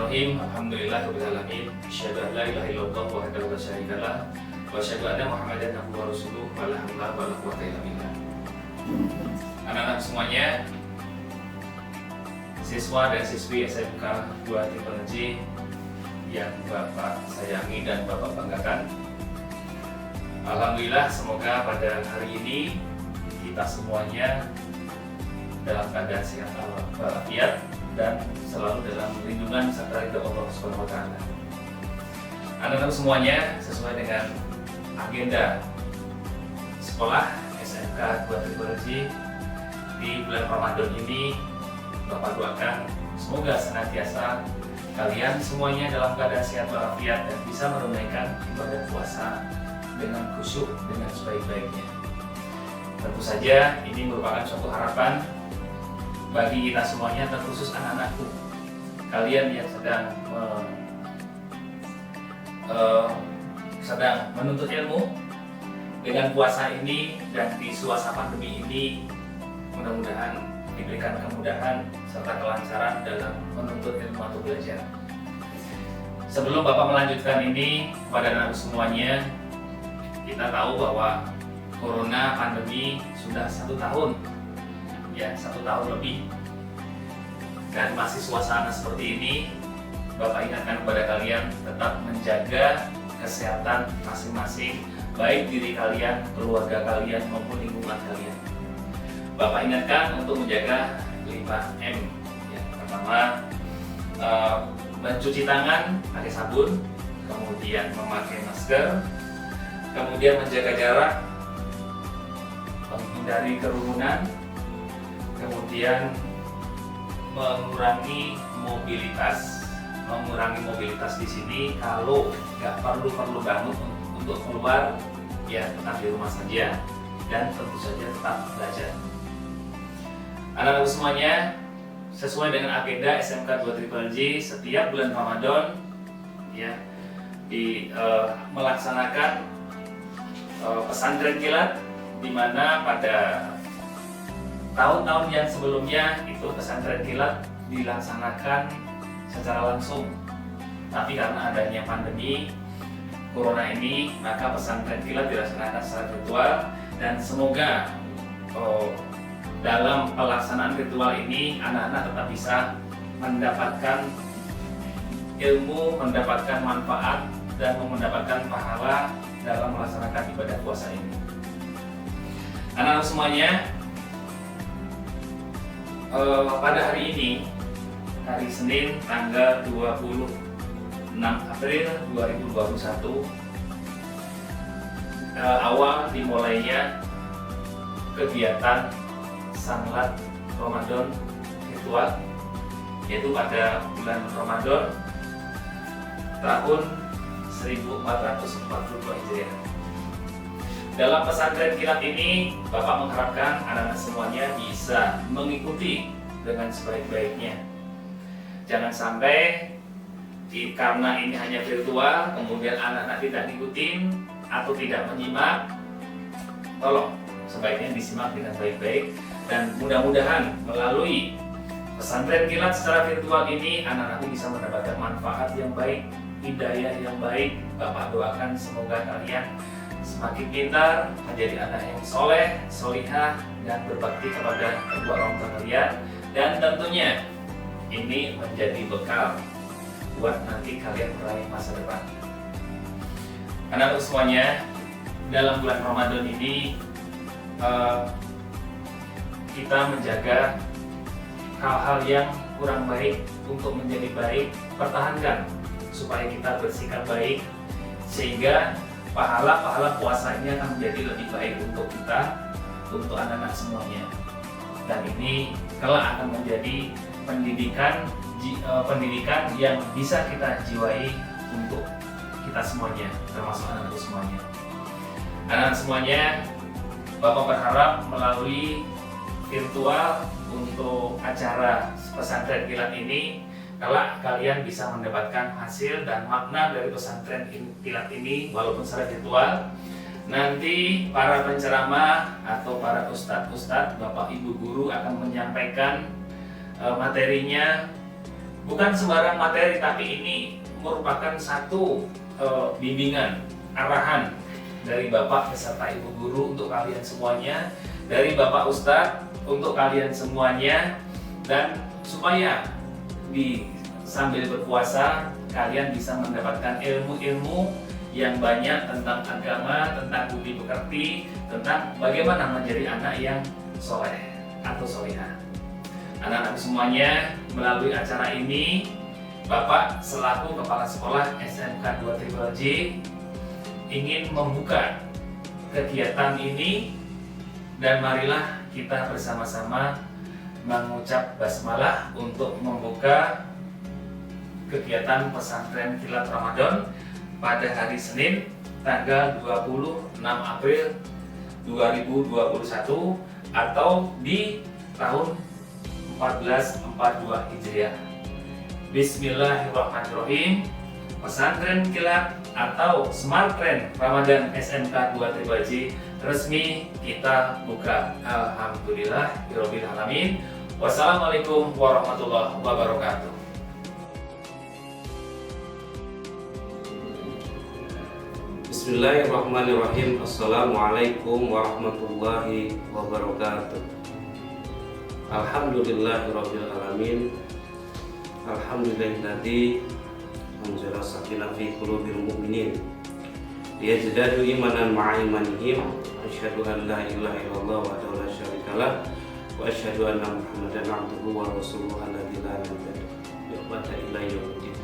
Bismillahirrahmanirrahim. Alhamdulillahirabbil alamin. Asyhadu an la ilaha illallah wahdahu la syarikalah wa asyhadu anna Muhammadan abduhu wa rasuluh wa la haula wa la quwwata illa billah. Anak-anak semuanya, siswa dan siswi SMK 2 J yang Bapak sayangi dan Bapak banggakan. Alhamdulillah, semoga pada hari ini kita semuanya dalam keadaan sehat walafiat dan selalu dalam lindungan serta ridho Allah Subhanahu wa taala. Anak-anak semuanya, sesuai dengan agenda sekolah SMK 2 J di bulan Ramadan ini, Bapak doakan semoga senantiasa kalian semuanya dalam keadaan sehat walafiat dan bisa menunaikan ibadah puasa dengan khusyuk, dengan sebaik-baiknya. Tentu saja ini merupakan suatu harapan bagi kita semuanya, terkhusus anak-anakku, kalian yang sedang menuntut ilmu dengan puasa ini dan di suasana pandemi ini. Mudah-mudahan diberikan kemudahan serta kelancaran dalam menuntut ilmu atau belajar. Sebelum Bapak melanjutkan ini pada anak semuanya, kita tahu bahwa corona pandemi sudah 1 tahun, ya 1 tahun lebih, dan masih suasana seperti ini. Bapak ingatkan kepada kalian tetap menjaga kesehatan masing-masing, baik diri kalian, keluarga kalian maupun lingkungan kalian. Bapak ingatkan untuk menjaga 5M. Yang pertama, mencuci tangan pakai sabun, kemudian memakai masker, kemudian menjaga jarak, menghindari kerumunan, kemudian mengurangi mobilitas. Mengurangi mobilitas di sini kalau nggak perlu banget untuk keluar, ya tetap di rumah saja dan tentu saja tetap belajar. Anak-anak semuanya, sesuai dengan agenda SMK 2 J setiap bulan Ramadan, ya melaksanakan pesantren kilat, di mana pada tahun-tahun yang sebelumnya itu pesantren kilat dilaksanakan secara langsung. Tapi karena adanya pandemi corona ini, maka pesantren kilat dilaksanakan secara virtual, dan semoga dalam pelaksanaan ritual ini anak-anak tetap bisa mendapatkan ilmu, mendapatkan manfaat, dan mendapatkan pahala dalam melaksanakan ibadah puasa ini. Anak-anak semuanya, pada hari ini, hari Senin tanggal 26 April 2021, awal dimulainya kegiatan Sanlat Ramadan virtual, yaitu pada bulan Ramadan tahun 1442 Hijriah. Dalam pesantren kilat ini, Bapak mengharapkan anak-anak semuanya bisa mengikuti dengan sebaik-baiknya. Jangan sampai karena ini hanya virtual, kemudian anak-anak tidak ngikutin atau tidak menyimak. Tolong sebaiknya disimak dengan baik-baik, dan mudah-mudahan melalui pesantren kilat secara virtual ini anak-anak bisa mendapatkan manfaat yang baik, hidayah yang baik. Bapak doakan semoga kalian semakin pintar, menjadi anak yang soleh, solihah, dan berbakti kepada kedua orang tua kalian, dan tentunya ini menjadi bekal buat nanti kalian meraih masa depan. Anak-anak semuanya, dalam bulan Ramadan ini kita menjaga hal-hal yang kurang baik untuk menjadi baik, pertahankan supaya kita bersikap baik, sehingga pahala-pahala puasa ini akan menjadi lebih baik untuk kita, untuk anak-anak semuanya. Dan ini kelak akan menjadi pendidikan yang bisa kita jiwai untuk kita semuanya, termasuk anak-anak semuanya. Anak-anak semuanya, Bapak berharap melalui virtual untuk acara pesantren kilat ini, kelak kalian bisa mendapatkan hasil dan makna dari pesantren kilat ini walaupun secara virtual. Nanti para penceramah atau para ustadz-ustadz, Bapak Ibu guru akan menyampaikan materinya Bukan sembarang materi, tapi ini merupakan satu bimbingan, arahan dari Bapak beserta Ibu Guru untuk kalian semuanya, dari Bapak Ustadz untuk kalian semuanya, dan supaya sambil berpuasa kalian bisa mendapatkan ilmu-ilmu yang banyak tentang agama, tentang budi pekerti, tentang bagaimana menjadi anak yang soleh atau solihah. Anak-anak semuanya, melalui acara ini Bapak selaku Kepala Sekolah SMK 2 Triple J ingin membuka kegiatan ini, dan marilah kita bersama-sama mengucap basmalah untuk membuka kegiatan pesantren kilat Ramadan pada hari Senin tanggal 26 April 2021 atau di tahun 1442 Hijriah. Bismillahirrahmanirrahim. Pesantren kilat atau Smart Trend Ramadan SMK 2 Triple J resmi kita buka. Alhamdulillahirabbil alamin. Wassalamualaikum warahmatullahi wabarakatuh. Bismillahirrahmanirrahim. Assalamualaikum warahmatullahi wabarakatuh. Alhamdulillahirabbil alamin. Alhamdulillahilladzi anzala sakinah fi qulubil mu'minin liyazdadu imanan ma'a imanihim. Asyhadu an la ilaha illallah wahdahu la syarikalah wa asyhadu anna Muhammadan abduhu wa rasuluhu alladzi la nabiyya illa yaumiddin.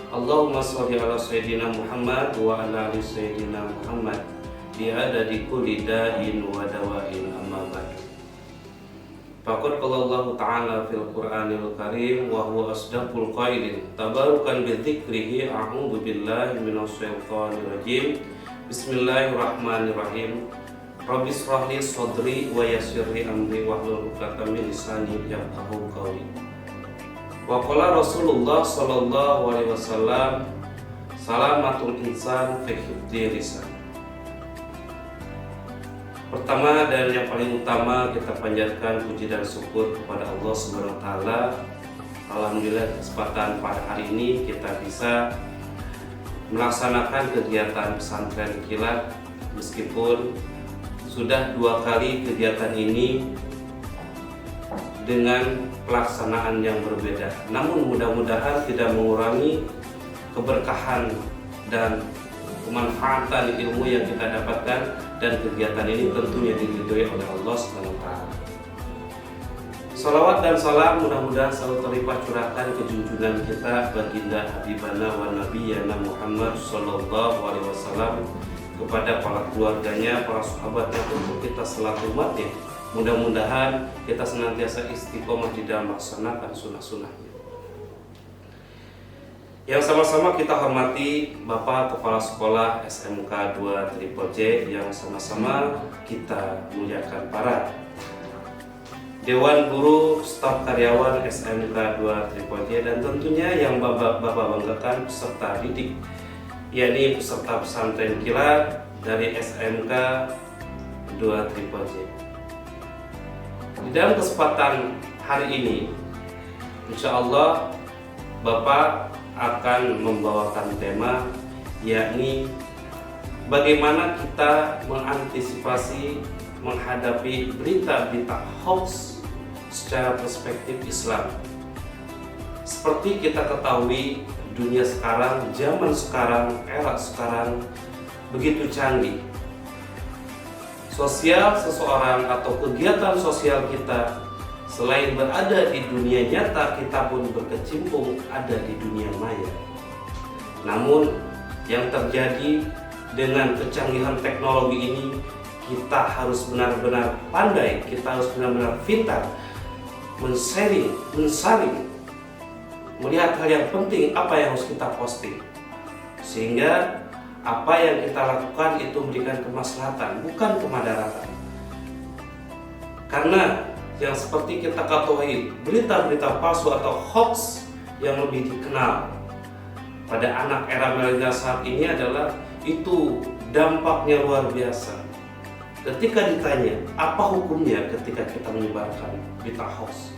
Allahumma sholli ala sayyidina Muhammad wa ala ali sayyidina Muhammad bi adadi kulli da'in wa dawa'in, amma ba'du. Faqad qala Allah Ta'ala fil Qur'anil Karim wa huwa asdaqul qailin tabarukan bi dzikrihi a'udzu billahi minasy syaithanir rajim. Bismillahirrahmanirrahim. Rabbi shrah li sadri wa yassir li amri wahlul 'uqdatam min lisani yafqahu qawli. Wa qala Rasulullah sallallahu alaihi wasallam, salamatul insan fi hifdzi lisan. Pertama dan yang paling utama, kita panjatkan puji dan syukur kepada Allah Subhanahu wa taala. Alhamdulillah, kesempatan pada hari ini kita bisa melaksanakan kegiatan pesantren kilat, meskipun sudah 2 kali kegiatan ini dengan pelaksanaan yang berbeda. Namun mudah-mudahan tidak mengurangi keberkahan dan kemanfaatan ilmu yang kita dapatkan, dan kegiatan ini tentunya diridhoi oleh Allah Subhanahu wa taala. Salawat dan salam mudah-mudahan selalu terlimpah curahkan ke junjungan kita baginda Habibana wa Nabiyana Muhammad sallallahu alaihi wasallam, kepada para keluarganya, para sahabatnya, untuk kita selaku umatnya. Mudah-mudahan kita senantiasa istiqomah di dalam melaksanakan sunnah-sunnahnya. Yang sama-sama kita hormati Bapak Kepala Sekolah SMK 2 Triple J, yang sama-sama kita muliakan para Dewan Guru, staf karyawan SMK 2 Triple J, dan tentunya yang Bapak banggakan peserta didik, yakni peserta pesantren kilat dari SMK 2 Triple J. Di dalam kesempatan hari ini, insya Allah Bapak akan membawakan tema, yakni bagaimana kita mengantisipasi menghadapi berita-berita hoax secara perspektif Islam. Seperti kita ketahui, dunia sekarang, zaman sekarang, era sekarang begitu canggih. Sosial seseorang atau kegiatan sosial kita, selain berada di dunia nyata, kita pun berkecimpung ada di dunia maya. Namun yang terjadi dengan kecanggihan teknologi ini, kita harus benar-benar pandai, kita harus benar-benar pintar mensaring, melihat hal yang penting, apa yang harus kita posting, sehingga apa yang kita lakukan itu memberikan kemaslahatan, bukan kemadaratan. Karena yang seperti kita ketahui, berita-berita palsu atau hoax yang lebih dikenal pada anak era milenial saat ini adalah itu dampaknya luar biasa. Ketika ditanya apa hukumnya ketika kita menyebarkan berita hoax,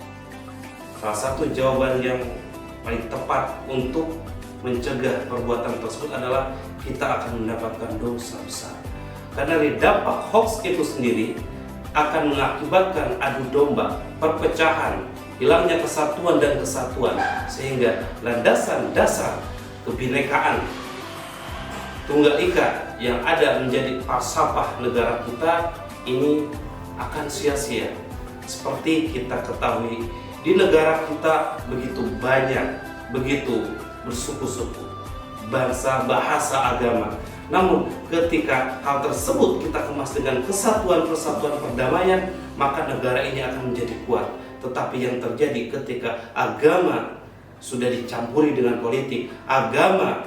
salah satu jawaban yang paling tepat untuk mencegah perbuatan tersebut adalah kita akan mendapatkan dosa besar. Karena dari dampak hoax itu sendiri akan mengakibatkan adu domba, perpecahan, hilangnya kesatuan dan kesatuan, sehingga landasan dasar kebinekaan Tunggal Ika yang ada menjadi falsafah negara kita ini akan sia-sia. Seperti kita ketahui, di negara kita begitu banyak, begitu bersuku-suku, bangsa, bahasa, agama. Namun ketika hal tersebut kita kemas dengan kesatuan, persatuan, perdamaian, maka negara ini akan menjadi kuat. Tetapi yang terjadi ketika agama sudah dicampuri dengan politik, agama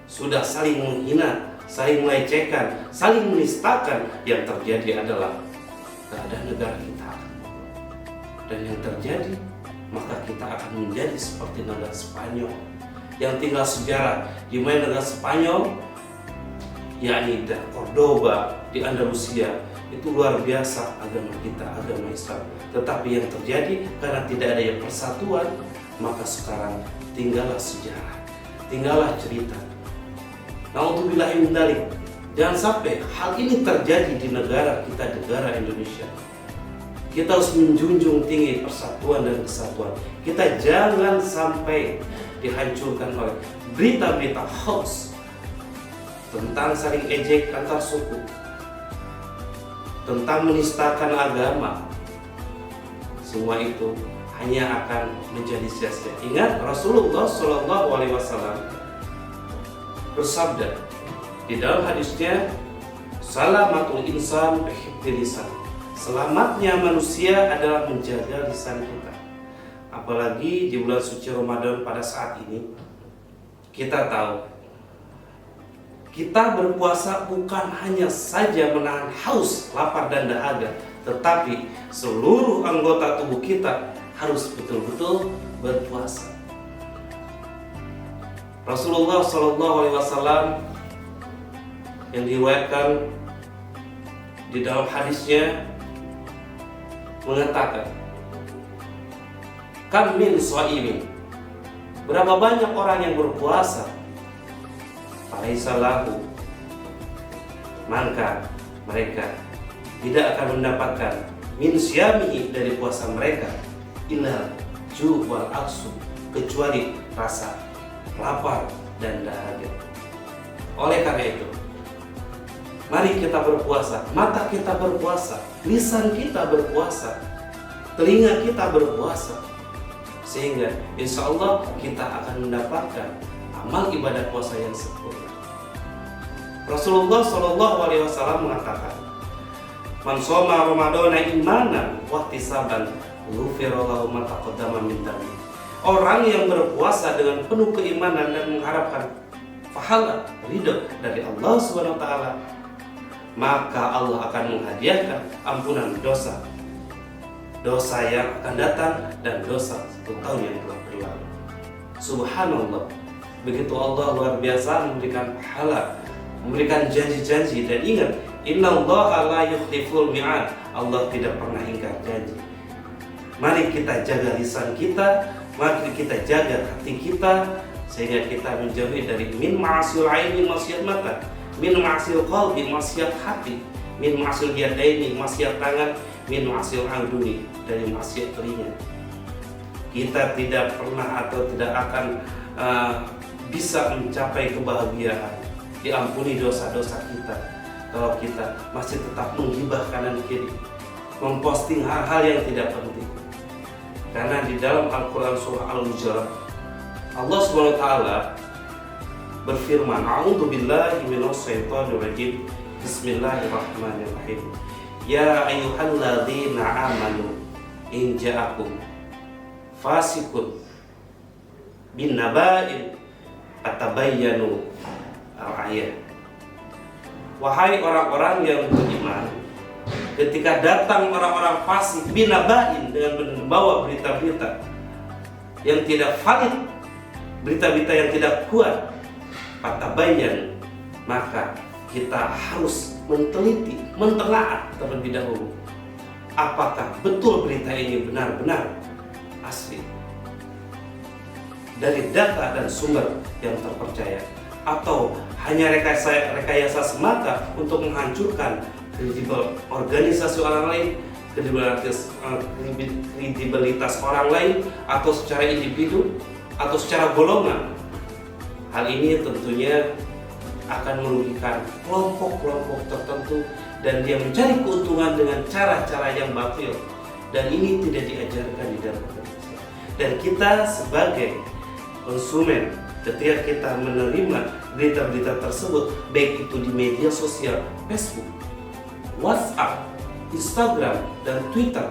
sudah saling menghina, saling melecehkan, saling menistakan, yang terjadi adalah keadaan negara kita. Dan yang terjadi, maka kita akan menjadi seperti negara Spanyol yang tinggal sejarah, di mana negara Spanyol, yakni di Cordoba, di Andalusia, itu luar biasa agama kita, agama Islam. Tetapi yang terjadi karena tidak ada yang persatuan, maka sekarang tinggallah sejarah, tinggallah cerita. Na'udzubillahi min dzalik. Jangan sampai hal ini terjadi di negara kita, negara Indonesia. Kita harus menjunjung tinggi persatuan dan kesatuan. Kita jangan sampai dihancurkan oleh berita-berita hoax tentang saling ejek antar suku, tentang menistakan agama. Semua itu hanya akan menjadi sia-sia. Ingat, Rasulullah SAW bersabda di dalam hadisnya, salamatul insan bihifdzi lisan. Selamatnya manusia adalah menjaga lisan kita. Apalagi di bulan suci Ramadan pada saat ini, kita tahu kita berpuasa bukan hanya saja menahan haus, lapar dan dahaga, tetapi seluruh anggota tubuh kita harus betul-betul berpuasa. Rasulullah SAW yang diriwayatkan di dalam hadisnya mengatakan, kam min shaimin, berapa banyak orang yang berpuasa, falaisa lahu, maka mereka tidak akan mendapatkan min syamihi, dari puasa mereka, illa ju' wal aksu, kecuali rasa lapar dan dahaga. Oleh karena itu, mari kita berpuasa, mata kita berpuasa, lisan kita berpuasa, telinga kita berpuasa, sehingga insya Allah kita akan mendapatkan amal ibadah puasa yang sempurna. Rasulullah SAW mengatakan, man shoma ramadhana imanan wa ihtisaban ghufira lahu ma taqaddama min dhanbi. Orang yang berpuasa dengan penuh keimanan dan mengharapkan pahala, ridho dari Allah SWT, maka Allah akan menghadiahkan ampunan dosa yang akan datang dan dosa 1 tahun yang telah berlalu. Subhanallah, begitu Allah luar biasa memberikan pahala, memberikan janji-janji. Dan ingat, innallaha la yukhliful mi'ad, Allah tidak pernah ingkar janji. Mari kita jaga lisan kita, mari kita jaga hati kita, sehingga kita menjauhi dari min ma'asil aini, maksiat mata, min ma'asil qalbi, maksiat hati, min ma'asil yadaini, maksiat tangan, min ma'asil angduni, dari maksiat telinga. Kita tidak pernah atau tidak akan bisa mencapai kebahagiaan, diampuni dosa-dosa kita, kalau kita masih tetap menggibah kanan kiri, memposting hal-hal yang tidak penting. Karena di dalam Al-Quran surah Al-Hujurat, Allah SWT berfirman, a'udzubillahi minasyaitonir rajim, bismillahirrahmanirrahim, ya ayyuhalladzina amanu in ja'akum fasiqun bin naba'in fatabayyanu al-ayat. Wahai orang-orang yang beriman, ketika datang orang-orang fasik binaba'in, dengan membawa berita-berita yang tidak valid, berita-berita yang tidak kuat, fatabayyan, maka kita harus meneliti, mentelaah terlebih dahulu, apakah betul berita ini benar-benar asli. dari data dan sumber yang terpercaya, atau hanya rekayasa semata untuk menghancurkan organisasi orang lain, kredibilitas orang lain, atau secara individu atau secara golongan. Hal ini tentunya akan merugikan kelompok-kelompok tertentu dan dia mencari keuntungan dengan cara-cara yang batil, dan ini tidak diajarkan di dalam agama. Dan kita sebagai konsumen, ketika kita menerima berita-berita tersebut, baik itu di media sosial, Facebook, WhatsApp, Instagram, dan Twitter,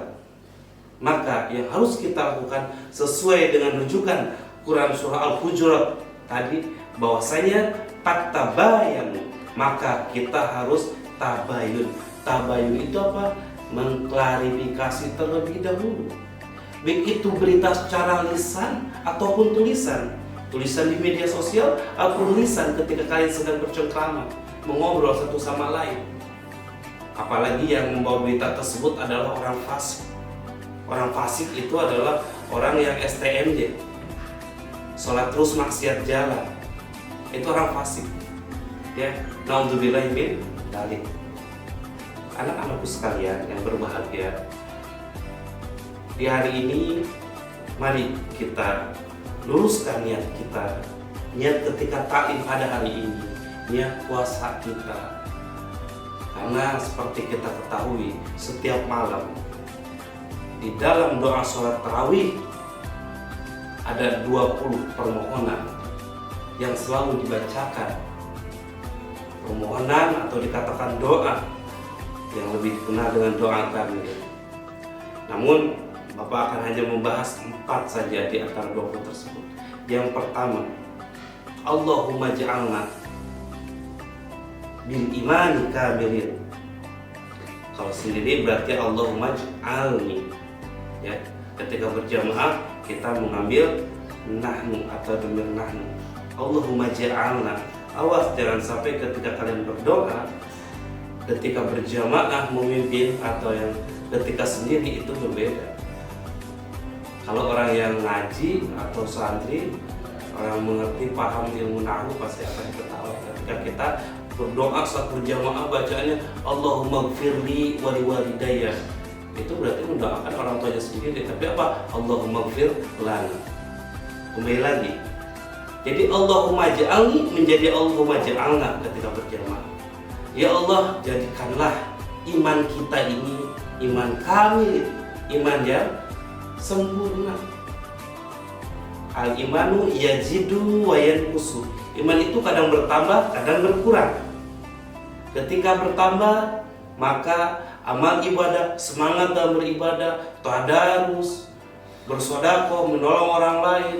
maka yang harus kita lakukan sesuai dengan rujukan Quran Surah Al-Hujurat tadi, bahwasanya tabayun, maka kita harus tabayun. Tabayun itu apa? Mengklarifikasi terlebih dahulu, baik itu berita secara lisan ataupun tulisan di media sosial atau tulisan ketika kalian sedang bercengkrama, mengobrol satu sama lain. Apalagi yang membawa berita tersebut adalah orang fasik. Orang fasik itu adalah orang yang STMJ, sholat terus maksiat jalan. Itu orang fasik. Ya, naudzubillah min dzalik. Anak-anakku sekalian yang berbahagia, di hari ini mari kita luruskan niat kita, niat ketika taklim pada hari ini, niat puasa kita. Karena seperti kita ketahui, setiap malam di dalam doa sholat tarawih ada 20 permohonan yang selalu dibacakan. Permohonan atau dikatakan doa yang lebih dikenal dengan doa kamil. Namun Bapak akan hanya membahas 4 saja di antara 20 tersebut. Yang pertama, Allahumma ja'alna bil imani kamilin. Kalau sendiri berarti Allahumma ja'alni. Ya, ketika berjamaah kita mengambil nahnu atau dhamir nahnu. Allahumma ja'alna. Awas jangan sampai ketika kalian berdoa, ketika berjamaah memimpin atau yang ketika sendiri itu berbeda. Kalau orang yang ngaji atau santri, orang mengerti paham ilmu nahwu pasti akan ketawa ketika kita berdoa saat berjamaah bacaannya Allahumma gfirli wali walidayya. Itu berarti mendoakan orang tuanya sendiri, tapi apa? Allahumma gfir lana. Kembali lagi. Jadi Allahumma ja'alni menjadi Allahumma ja'alna ketika berjamaah. Ya Allah, jadikanlah iman kita ini iman kamil, iman yang sempurna. Al-imanu yazidu wa yanqusu. Iman itu kadang bertambah, kadang berkurang. Ketika bertambah, maka amal ibadah, semangat dalam beribadah, tadarus, bersedekah, menolong orang lain,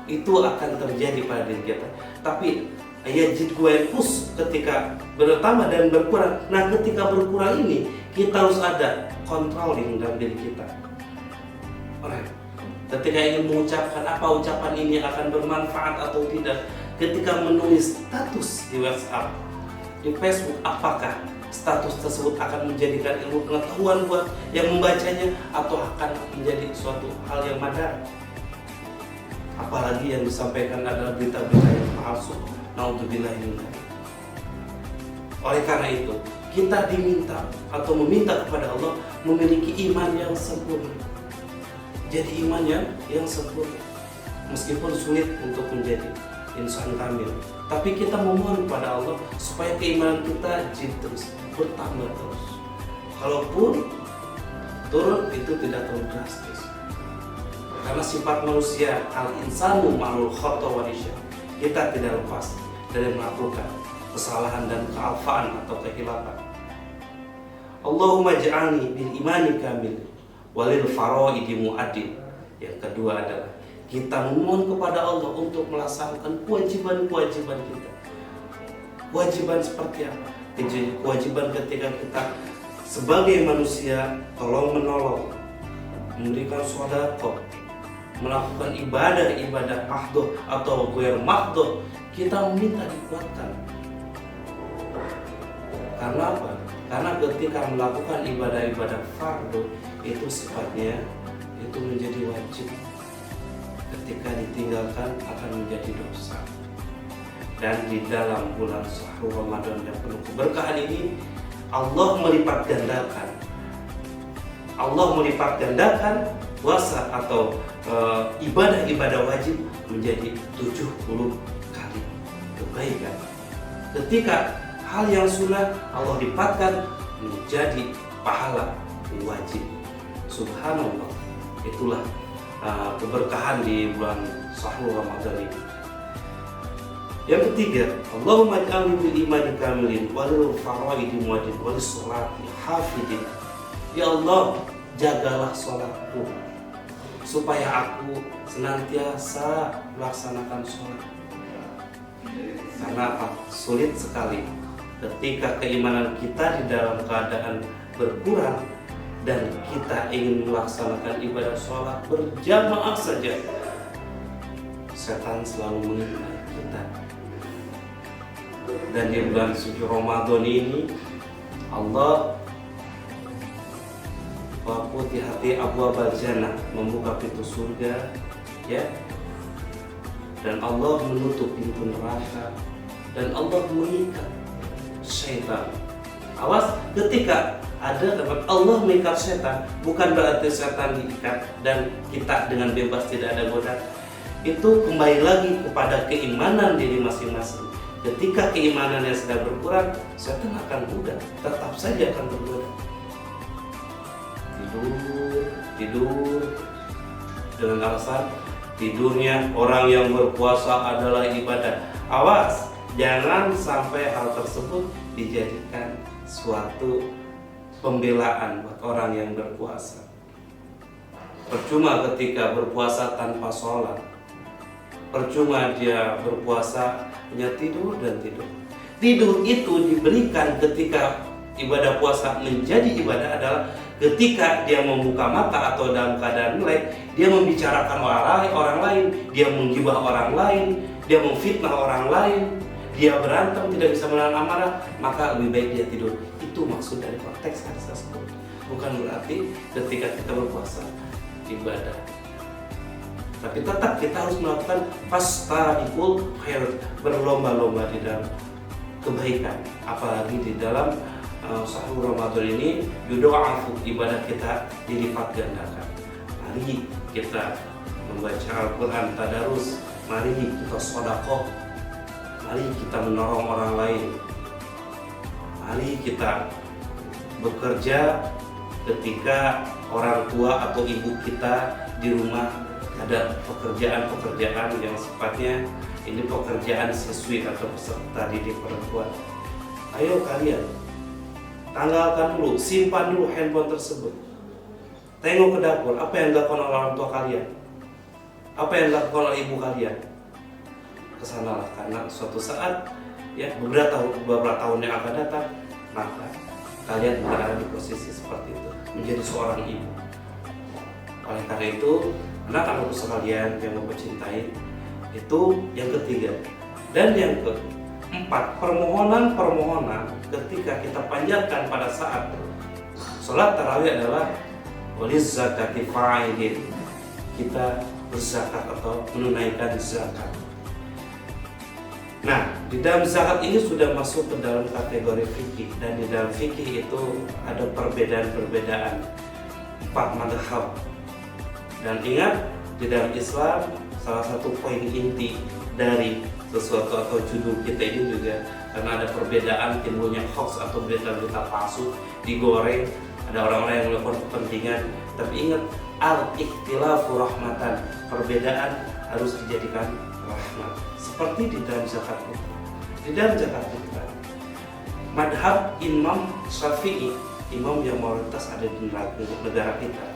itu akan terjadi pada diri kita. Tapi yazid wa yanqus ketika bertambah dan berkurang. Nah, ketika berkurang ini kita harus ada controlling dalam diri kita. Alright. Ketika ingin mengucapkan apa ucapan ini akan bermanfaat atau tidak, ketika menulis status di WhatsApp, di Facebook, apakah status tersebut akan menjadikan ilmu pengetahuan buat yang membacanya atau akan menjadi suatu hal yang madar? Apalagi yang disampaikan adalah berita-berita yang palsu. Naudzubillah min dzalik. Oleh karena itu, kita diminta atau meminta kepada Allah memiliki iman yang sempurna. Jadi iman yang sempurna, meskipun sulit untuk menjadi insan kamil, tapi kita memohon kepada Allah supaya keimanan kita terus bertambah terus. Kalaupun turun itu tidak terlalu drastis, karena sifat manusia al-insanu ma'al khata wa nisyan. Kita tidak lepas dari melakukan kesalahan dan kealfaan atau kehilapan. Allahumma ja'alni bil imani kamil walil faraidi mu'addin. Yang kedua adalah kita memohon kepada Allah untuk melaksanakan kewajiban-kewajiban kita. Kewajiban seperti apa? Kewajiban ketika kita sebagai manusia tolong menolong, memberikan sedekah, melakukan ibadah mahdoh atau ghair mahdoh, kita meminta dikuatkan. Karena apa? Karena ketika melakukan ibadah-ibadah fardu itu sifatnya itu menjadi wajib. ketika ditinggalkan akan menjadi dosa. Dan di dalam bulan Syahrul Ramadan yang penuh keberkahan ini, Allah melipat gandakan puasa atau ibadah-ibadah wajib menjadi 70 kali kebaikan. Ketika hal yang sunnah Allah lipatkan menjadi pahala wajib. Subhanallah, itulah keberkahan di bulan Syahrul Ramadan ini. Yang ketiga, Allahumma ij'alni bil imani kamilin walil faraidi muadin walis sholati hafidin. Ya Allah, jagalah sholatku supaya aku senantiasa melaksanakan sholat. Karena apa? Sulit sekali ketika keimanan kita di dalam keadaan berkurang dan kita ingin melaksanakan ibadah sholat berjamaah saja, setan selalu mengikuti kita. Dan di bulan suci Ramadan ini Allah hati abwaabal jannah, membuka pintu surga, ya. Dan Allah menutup pintu neraka, dan Allah mengikat syaitan. Awas, ketika ada tempat Allah mengikat syaitan, bukan berarti syaitan diikat dan kita dengan bebas tidak ada godaan. Itu kembali lagi kepada keimanan diri masing-masing. Ketika keimanannya sedang berkurang, setan akan mudah, tetap saja akan tergoda. Tidur dengan alasan tidurnya orang yang berpuasa adalah ibadah. Awas, jangan sampai hal tersebut dijadikan suatu pembelaan buat orang yang berpuasa. Percuma ketika berpuasa tanpa sholat, percuma dia berpuasa hanya tidur dan tidur. Tidur itu diberikan ketika ibadah puasa menjadi ibadah adalah ketika dia membuka mata atau dalam keadaan melek, dia membicarakan orang lain, dia menggibah orang lain, dia memfitnah orang lain, dia berantem, tidak bisa menahan amarah, maka lebih baik dia tidur. Itu maksud dari konteks hadis tersebut. Bukan berarti ketika kita berpuasa ibadah. Tapi tetap kita harus melakukan fastabiqul khairat, berlomba-lomba di dalam kebaikan. Apalagi di dalam Syahrul Ramadan ini yudo'afu, ibadah kita dilipat gandakan. Mari kita membaca Al-Quran tadarus, mari kita sedekah, mari kita menolong orang lain, mari kita bekerja ketika orang tua atau ibu kita di rumah ada pekerjaan-pekerjaan yang sifatnya ini pekerjaan siswi atau peserta didik perempuan. Ayo kalian tanggalkan dulu, simpan dulu handphone tersebut. Tengok ke dapur, apa yang dilakukan oleh orang tua kalian, apa yang dilakukan oleh ibu kalian. Kesanalah, karena suatu saat ya beberapa tahun yang akan datang, maka kalian berada di posisi seperti itu, menjadi seorang ibu. Oleh karena itu, anak-anakku sekalian yang Bapak cintai, itu yang ketiga. Dan yang keempat, permohonan ketika kita panjatkan pada saat sholat tarawih adalah waliz zakati fa'idin, kita berzakat atau menunaikan zakat. Nah, di dalam zakat ini sudah masuk ke dalam kategori fikih, dan di dalam fikih itu ada perbedaan-perbedaan 4 mazhab. Dan ingat, di dalam Islam salah satu poin inti dari sesuatu atau judul kita ini juga karena ada perbedaan timbulnya hoax atau berita-berita palsu digoreng, ada orang-orang yang melakukan kepentingan. Tapi ingat, al-ikhtilafu rahmatan, perbedaan harus dijadikan rahmat. Seperti di dalam zakat fitrah. Di dalam zakat fitrah, madhab Imam Syafi'i, imam yang mayoritas ada di negara kita,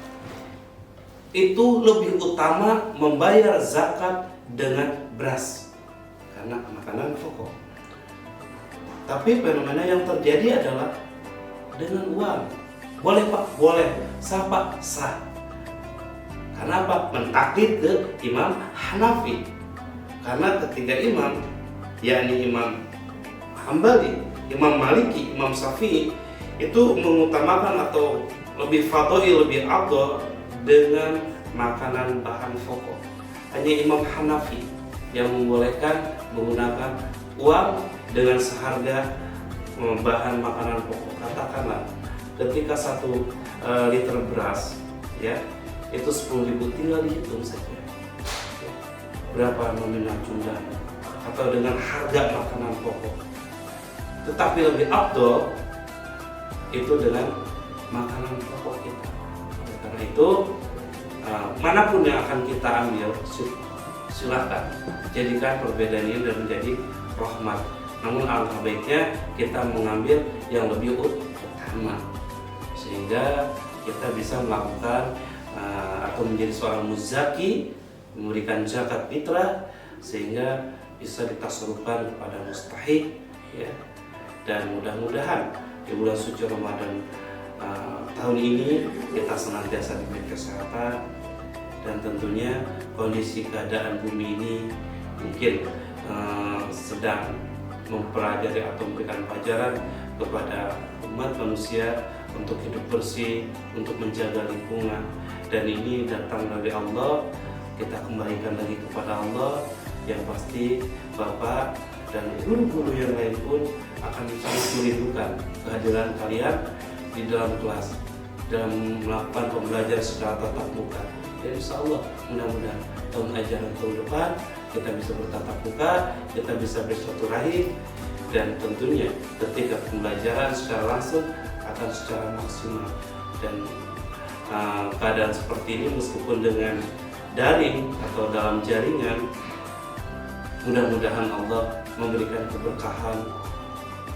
itu lebih utama membayar zakat dengan beras karena makanan pokok. Tapi fenomena yang terjadi adalah dengan uang. Boleh Pak? Boleh. Sah Pak? Sah. Karena apa? Mentaklid ke Imam Hanafi. Karena ketiga imam, yakni Imam Hambali, Imam Maliki, Imam Syafi'i, itu mengutamakan atau lebih fadhil, lebih afdal dengan makanan bahan pokok. hanya Imam Hanafi yang membolehkan menggunakan uang dengan seharga bahan makanan pokok. Katakanlah ketika 1 liter beras ya itu 10.000, tinggal dihitung saja ya, berapa nominal jumlahnya atau dengan harga makanan pokok. Tetapi lebih afdol itu dengan makanan pokok kita. Karena itu manapun yang akan kita ambil, silahkan jadikan perbedaan ini dan menjadi rahmat. Namun alangkah baiknya kita mengambil yang lebih utama sehingga kita bisa melakukan atau menjadi seorang muzaki, memberikan zakat fitrah sehingga bisa ditasarufkan kepada mustahik ya. Dan mudah-mudahan di bulan suci Ramadan tahun ini kita senantiasa diberi kesehatan, dan tentunya kondisi keadaan bumi ini mungkin sedang mempelajari atau memberikan pelajaran kepada umat manusia untuk hidup bersih, untuk menjaga lingkungan, dan ini datang dari Allah. Kita kembalikan lagi kepada Allah. Yang pasti Bapak dan guru-guru yang lain pun akan sangat merindukan kehadiran kalian di dalam kelas, dalam melakukan pembelajaran secara tatap muka. Dan insya Allah mudah-mudahan tahun ajaran tahun depan kita bisa bertatap muka, kita bisa bersilaturahim, dan tentunya ketika pembelajaran secara langsung akan secara maksimal. Dan keadaan seperti ini meskipun dengan daring atau dalam jaringan, mudah-mudahan Allah memberikan keberkahan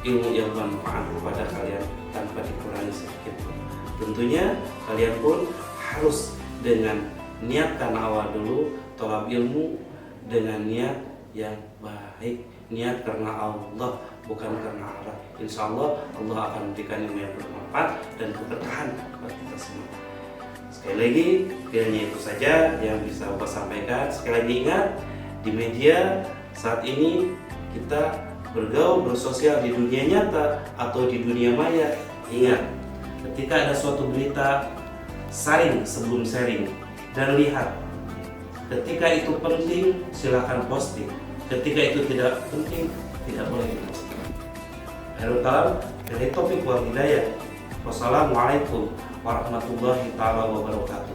ilmu yang bermanfaat kepada kalian tanpa dikurangi sedikit pun. Tentunya kalian pun harus dengan niat karena awal dulu, tolak ilmu dengan niat yang baik, niat karena Allah bukan karena Allah. Insya Allah Allah akan memberikan ilmu yang bermanfaat dan keberkahan kepada kita semua. Sekali lagi, kiranya itu saja yang bisa Bapak sampaikan. Sekali lagi ingat, di media saat ini kita bergaul, bersosial di dunia nyata atau di dunia maya. Ingat, ketika ada suatu berita, saring sebelum sharing dan lihat. Ketika itu penting, silakan posting. Ketika itu tidak penting, tidak boleh diposting. Akhirul kalam, dari topik wal hidayah. Wassalamualaikum warahmatullahi wabarakatuh.